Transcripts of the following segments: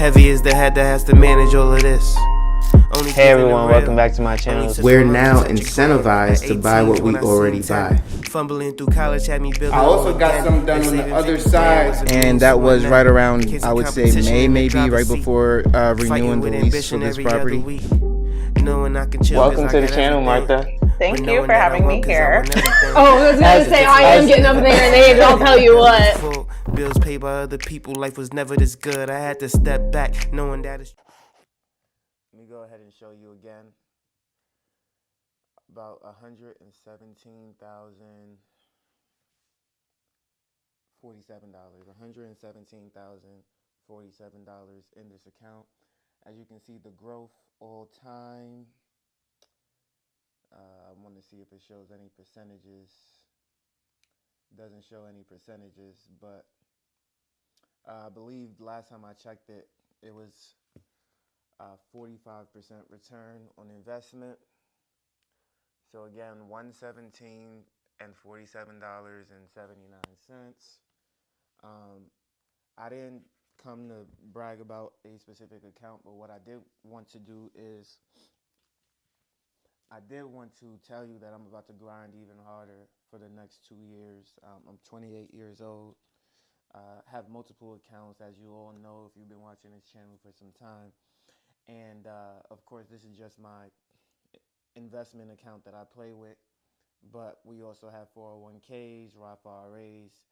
Heavy is the head that has to manage all of this. Hey everyone, welcome back to my channel. We're now incentivized to buy what we already buy. Fumbling through college had me building. I also got something done on the other side. And that was right around, I would say, May, maybe, right before renewing the lease for this property. Welcome to the channel, Martha. Thank you for having me here. Oh, I was going to say, I am getting up in their names, I'll tell you what. Bills paid by other people, life was never this good. I had to step back, knowing that it's... Let me go ahead and show you again. About $117,047. $117,047 in this account. As you can see, the growth all time. I want to see if it shows any percentages. Doesn't show any percentages, but I believe last time I checked it, it was 45% return on investment. So again, $117 and $47.79. I didn't come to brag about a specific account, but what I did want to do is I did want to tell you that I'm about to grind even harder for the next 2 years. I'm 28 years old. Have multiple accounts, as you all know if you've been watching this channel for some time. And of course, this is just my investment account that I play with. But we also have 401ks, Roth IRAs,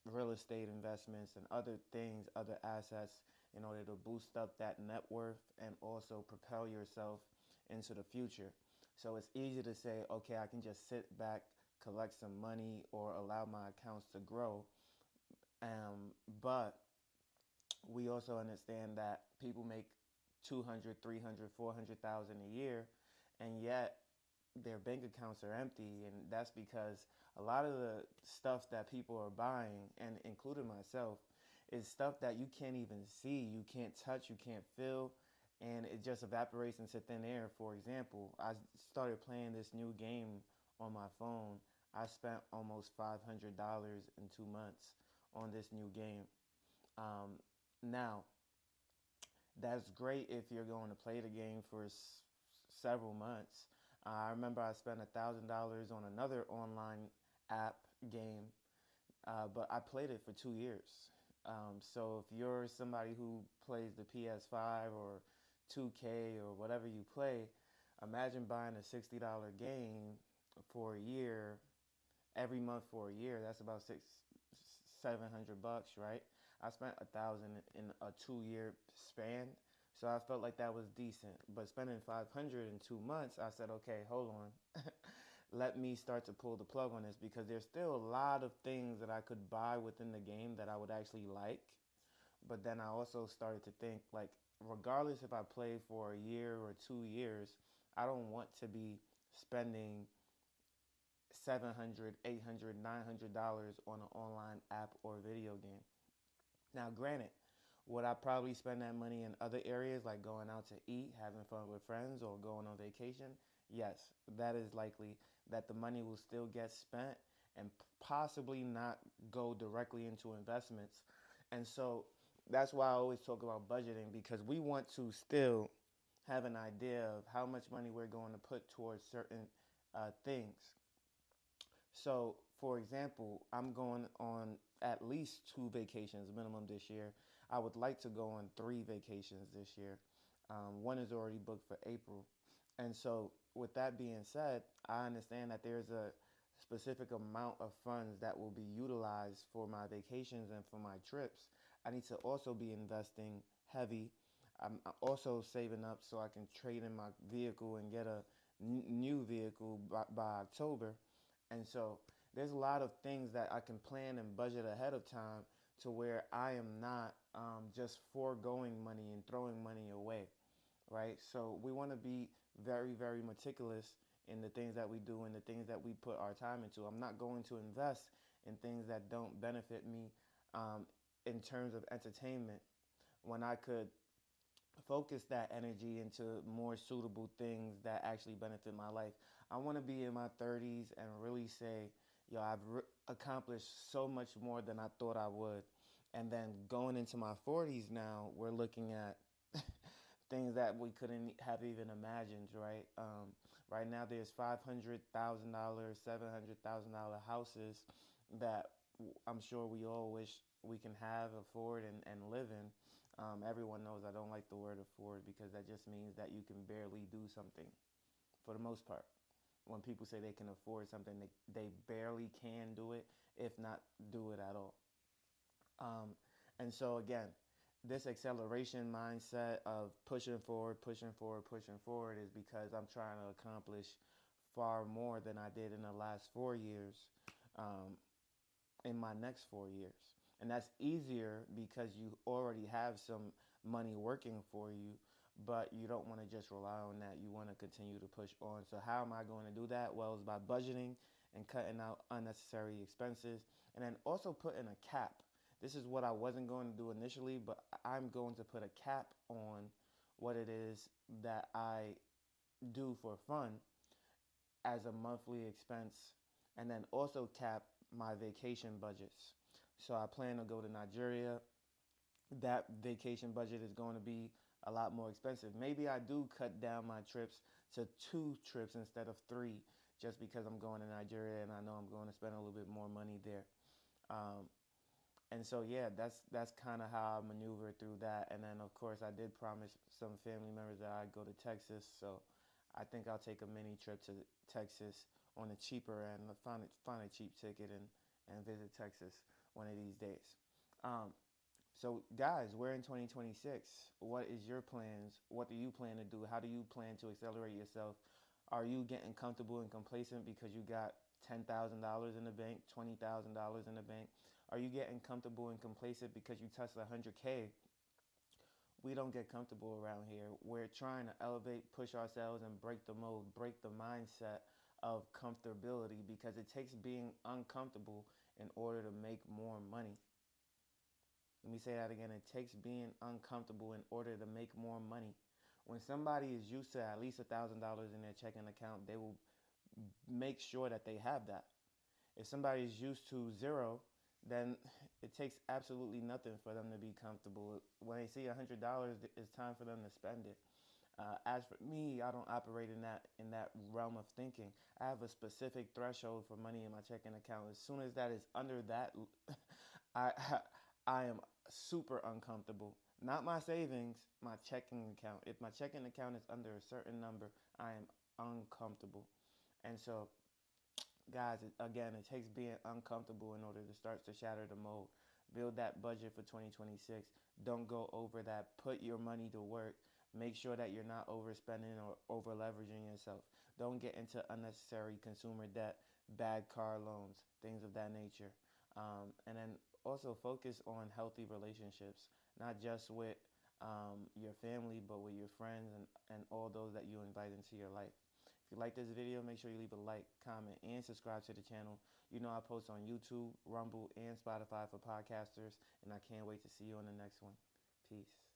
real estate investments, and other things, other assets in order to boost up that net worth and also propel yourself into the future. So it's easy to say, okay, I can just sit back, collect some money, or allow my accounts to grow. But we also understand that people make 200, 300, 400,000 a year, and yet their bank accounts are empty. And that's because a lot of the stuff that people are buying, and including myself, is stuff that you can't even see, you can't touch, you can't feel, and it just evaporates into thin air. For example, I started playing this new game on my phone. I spent almost $500 in 2 months on this new game. Now, that's great if you're going to play the game for several months. I remember I spent $1,000 on another online app game, but I played it for 2 years. So if you're somebody who plays the PS5 or 2K or whatever you play, imagine buying a $60 game for a year, every month for a year. That's about $700, right? I spent $1,000 in a 2-year span, so I felt like that was decent. But spending $500 in 2 months, I said, okay, hold on. Let me start to pull the plug on this, because there's still a lot of things that I could buy within the game that I would actually like. But then I also started to think, like, regardless if I play for a year or 2 years, I don't want to be spending $700, $800, $900 on an online app or video game. Now, granted, would I probably spend that money in other areas, like going out to eat, having fun with friends, or going on vacation? Yes, that is likely that the money will still get spent and possibly not go directly into investments. And so that's why I always talk about budgeting, because we want to still have an idea of how much money we're going to put towards certain things. So, for example, I'm going on at least 2 vacations minimum this year. I would like to go on 3 vacations this year. One is already booked for April. And so with that being said, I understand that there's a specific amount of funds that will be utilized for my vacations and for my trips. I need to also be investing heavy. I'm also saving up so I can trade in my vehicle and get a new vehicle by October. And so there's a lot of things that I can plan and budget ahead of time to where I am not just foregoing money and throwing money away, right? So we want to be very, very meticulous in the things that we do and the things that we put our time into. I'm not going to invest in things that don't benefit me in terms of entertainment, when I could focus that energy into more suitable things that actually benefit my life. I want to be in my 30s and really say, yo, I've accomplished so much more than I thought I would. And then going into my 40s now, we're looking at things that we couldn't have even imagined, right? Right now, there's $500,000, $700,000 houses that I'm sure we all wish we can have, afford, and live in. Everyone knows I don't like the word afford because that just means that you can barely do something for the most part. When people say they can afford something, they barely can do it, if not do it at all. And so again, this acceleration mindset of pushing forward, pushing forward, pushing forward is because I'm trying to accomplish far more than I did in the last 4 years, in my next 4 years. And that's easier because you already have some money working for you, but you don't want to just rely on that. You want to continue to push on. So how am I going to do that? Well, it's by budgeting and cutting out unnecessary expenses, and then also putting a cap. This is what I wasn't going to do initially, but I'm going to put a cap on what it is that I do for fun as a monthly expense, and then also cap my vacation budgets. So I plan to go to Nigeria. That vacation budget is going to be a lot more expensive. Maybe I do cut down my trips to 2 trips instead of 3, just because I'm going to Nigeria and I know I'm going to spend a little bit more money there. Um, and so yeah, that's kind of how I maneuver through that. And then of course I did promise some family members that I'd go to Texas, so I think I'll take a mini trip to Texas on the cheaper end. Find a cheap ticket and visit Texas one of these days. Um, so guys, we're in 2026. What is your plans? What do you plan to do? How do you plan to accelerate yourself? Are you getting comfortable and complacent because you got $10,000 in the bank, $20,000 in the bank? Are you getting comfortable and complacent because you touched 100K? We don't get comfortable around here. We're trying to elevate, push ourselves, and break the mold, break the mindset of comfortability, because it takes being uncomfortable in order to make more money. Let me say that again. It takes being uncomfortable in order to make more money. When somebody is used to at least $1,000 in their checking account, they will make sure that they have that. If somebody is used to zero, then it takes absolutely nothing for them to be comfortable. When they see $100, it's time for them to spend it. As for me, I don't operate in that realm of thinking. I have a specific threshold for money in my checking account. As soon as that is under that, I I am super uncomfortable. Not my savings, my checking account. If my checking account is under a certain number, I am uncomfortable. And so, guys, again, it takes being uncomfortable in order to start to shatter the mold. Build that budget for 2026. Don't go over that. Put your money to work. Make sure that you're not overspending or over leveraging yourself. Don't get into unnecessary consumer debt, bad car loans, things of that nature. And then also focus on healthy relationships, not just with your family, but with your friends and all those that you invite into your life. If you like this video, make sure you leave a like, comment, and subscribe to the channel. You know I post on YouTube, Rumble, and Spotify for podcasters, and I can't wait to see you on the next one. Peace.